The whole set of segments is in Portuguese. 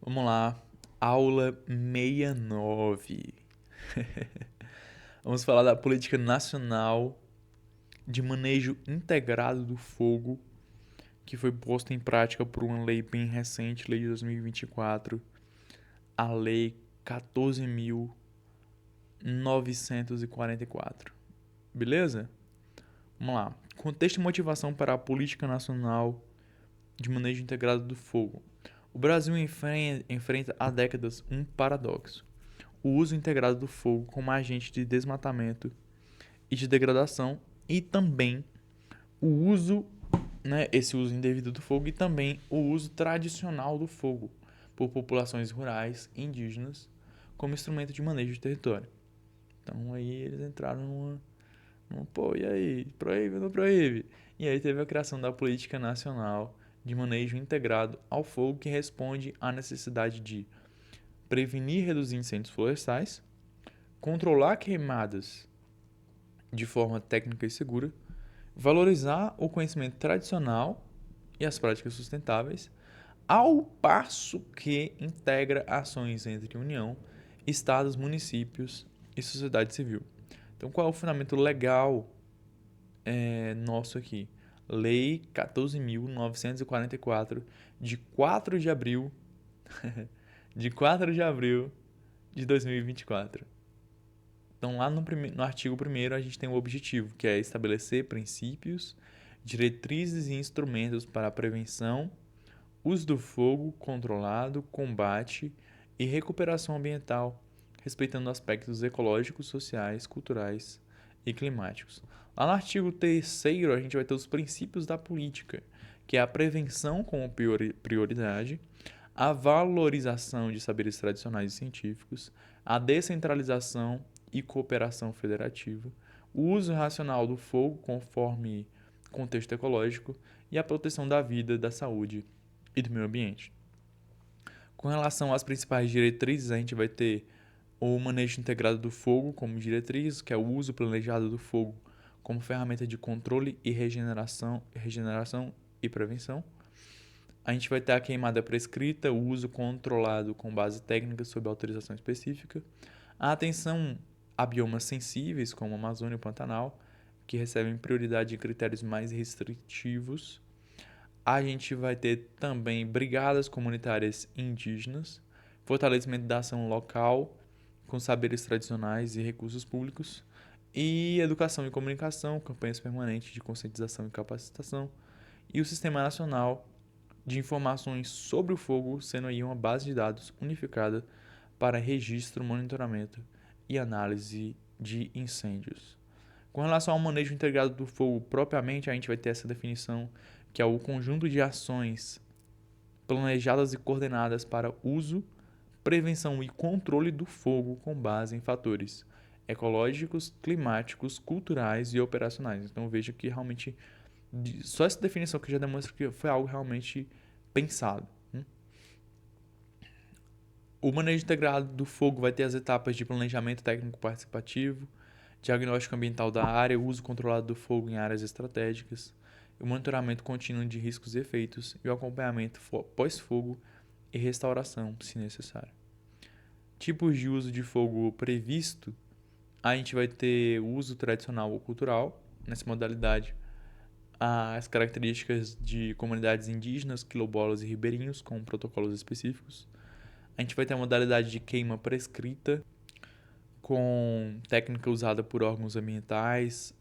Vamos lá, aula 69. Vamos falar da política nacional de manejo integrado do fogo, que foi posta em prática por uma lei bem recente, lei de 2024, a lei 14.944. Beleza? Vamos lá. Contexto e motivação para a política nacional de manejo integrado do fogo. O Brasil enfrenta há décadas um paradoxo: o uso integrado do fogo como agente de desmatamento e de degradação, e também o uso, esse uso indevido do fogo, e também o uso tradicional do fogo por populações rurais e indígenas como instrumento de manejo de território. Então aí eles entraram pô, e aí, proíbe ou não proíbe? E aí teve a criação da Política Nacional de Manejo Integrado ao Fogo, que responde à necessidade de prevenir e reduzir incêndios florestais, controlar queimadas de forma técnica e segura, valorizar o conhecimento tradicional e as práticas sustentáveis, ao passo que integra ações entre União, estados, municípios e sociedade civil. Então, qual é o fundamento legal nosso aqui? Lei 14.944, de 4 de abril de 4 de abril de 2024. Então, lá no artigo 1º, a gente tem o objetivo, que é estabelecer princípios, diretrizes e instrumentos para a prevenção, uso do fogo controlado, combate e recuperação ambiental, respeitando aspectos ecológicos, sociais, culturais e climáticos. Lá no artigo 3º, a gente vai ter os princípios da política, que é a prevenção como prioridade, a valorização de saberes tradicionais e científicos, a descentralização e cooperação federativa, o uso racional do fogo conforme contexto ecológico e a proteção da vida, da saúde e do meio ambiente. Com relação às principais diretrizes, a gente vai ter o manejo integrado do fogo como diretriz, que é o uso planejado do fogo como ferramenta de controle e regeneração e prevenção. A gente vai ter a queimada prescrita, o uso controlado com base técnica sob autorização específica, a atenção a biomas sensíveis, como a Amazônia e o Pantanal, que recebem prioridade em critérios mais restritivos. A gente vai ter também brigadas comunitárias indígenas, fortalecimento da ação local com saberes tradicionais e recursos públicos, e educação e comunicação, campanhas permanentes de conscientização e capacitação, e o Sistema Nacional de Informações sobre o Fogo, sendo aí uma base de dados unificada para registro, monitoramento e análise de incêndios. Com relação ao manejo integrado do fogo propriamente, a gente vai ter essa definição, que é o conjunto de ações planejadas e coordenadas para uso, prevenção e controle do fogo com base em fatores ecológicos, climáticos, culturais e operacionais. Então veja que realmente só essa definição que já demonstra que foi algo realmente pensado. O manejo integrado do fogo vai ter as etapas de planejamento técnico participativo, diagnóstico ambiental da área, uso controlado do fogo em áreas estratégicas, o monitoramento contínuo de riscos e efeitos e o acompanhamento pós-fogo e restauração, se necessário. Tipos de uso de fogo previsto: a gente vai ter o uso tradicional ou cultural. Nessa modalidade, as características de comunidades indígenas, quilombolas e ribeirinhos com protocolos específicos. A gente vai ter a modalidade de queima prescrita, com técnica usada por órgãos ambientais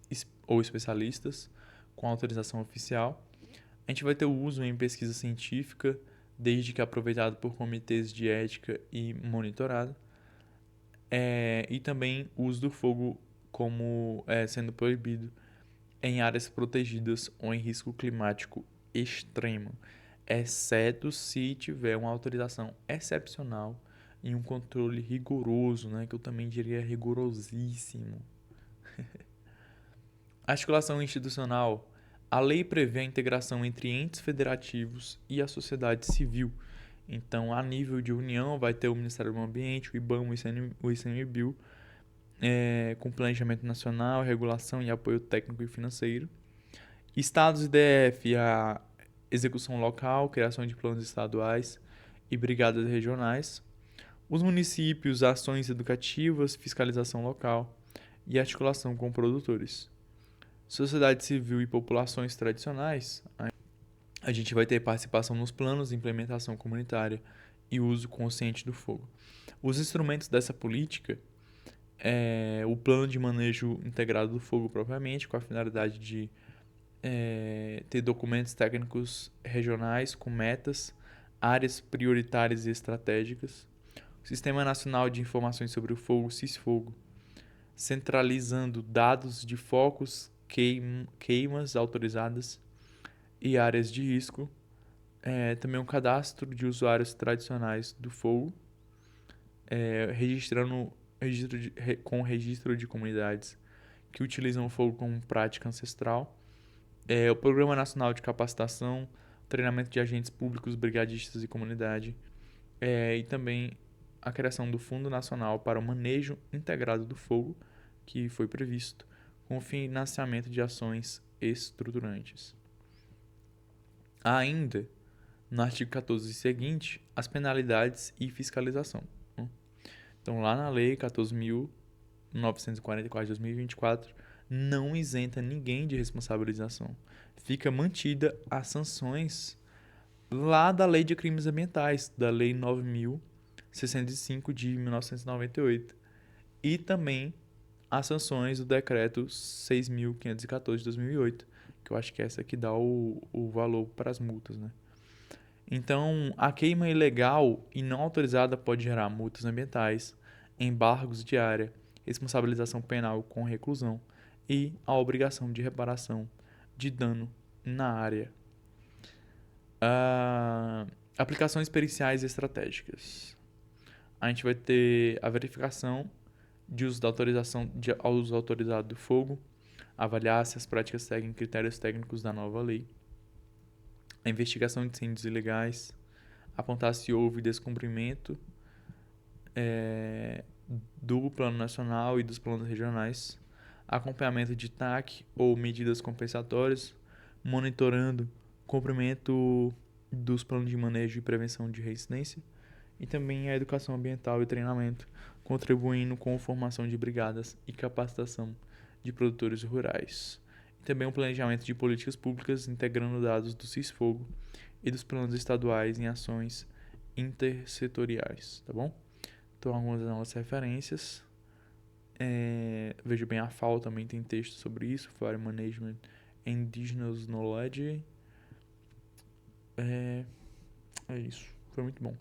ou especialistas, com autorização oficial. A gente vai ter o uso em pesquisa científica, desde que aproveitado por comitês de ética e monitorado. E também o uso do fogo como sendo proibido em áreas protegidas ou em risco climático extremo, exceto se tiver uma autorização excepcional e um controle rigoroso, né, que eu também diria rigorosíssimo. Articulação institucional. A lei prevê a integração entre entes federativos e a sociedade civil. Então, a nível de União, vai ter o Ministério do Ambiente, o IBAMA, o ICMBio, com planejamento nacional, regulação e apoio técnico e financeiro. Estados e DF, a execução local, criação de planos estaduais e brigadas regionais. Os municípios, ações educativas, fiscalização local e articulação com produtores. Sociedade civil e populações tradicionais, a gente vai ter participação nos planos de implementação comunitária e uso consciente do fogo. Os instrumentos dessa política é o plano de manejo integrado do fogo propriamente, com a finalidade de ter documentos técnicos regionais com metas, áreas prioritárias e estratégicas. O Sistema Nacional de Informações sobre o Fogo, SISFogo, centralizando dados de focos, queimas autorizadas e áreas de risco. Também um cadastro de usuários tradicionais do fogo, com registro de comunidades que utilizam o fogo como prática ancestral. O Programa Nacional de Capacitação, treinamento de agentes públicos, brigadistas e comunidade. E também a criação do Fundo Nacional para o Manejo Integrado do Fogo, que foi previsto, com financiamento de ações estruturantes. Ainda, no artigo 14 e seguinte, as penalidades e fiscalização. Então, lá na Lei 14.944 de 2024, não isenta ninguém de responsabilização. Fica mantida as sanções lá da Lei de Crimes Ambientais, da Lei 9.605 de 1998. E também as sanções do Decreto 6.514 de 2008, que eu acho que é essa que dá o valor para as multas, né? Então, a queima ilegal e não autorizada pode gerar multas ambientais, embargos de área, responsabilização penal com reclusão e a obrigação de reparação de dano na área. Aplicações periciais e estratégicas. A gente vai ter a verificação de uso da autorização ao uso autorizado do fogo, avaliar se as práticas seguem critérios técnicos da nova lei, a investigação de incêndios ilegais, apontar se houve descumprimento do plano nacional e dos planos regionais, acompanhamento de TAC ou medidas compensatórias, monitorando cumprimento dos planos de manejo e prevenção de reincidência, e também a educação ambiental e treinamento, contribuindo com a formação de brigadas e capacitação de produtores rurais. E também o planejamento de políticas públicas integrando dados do SISFogo e dos planos estaduais em ações intersetoriais, tá bom? Então, algumas das nossas referências. Veja bem, a FAO também tem texto sobre isso, Forest Management Indigenous Knowledge. É isso, foi muito bom.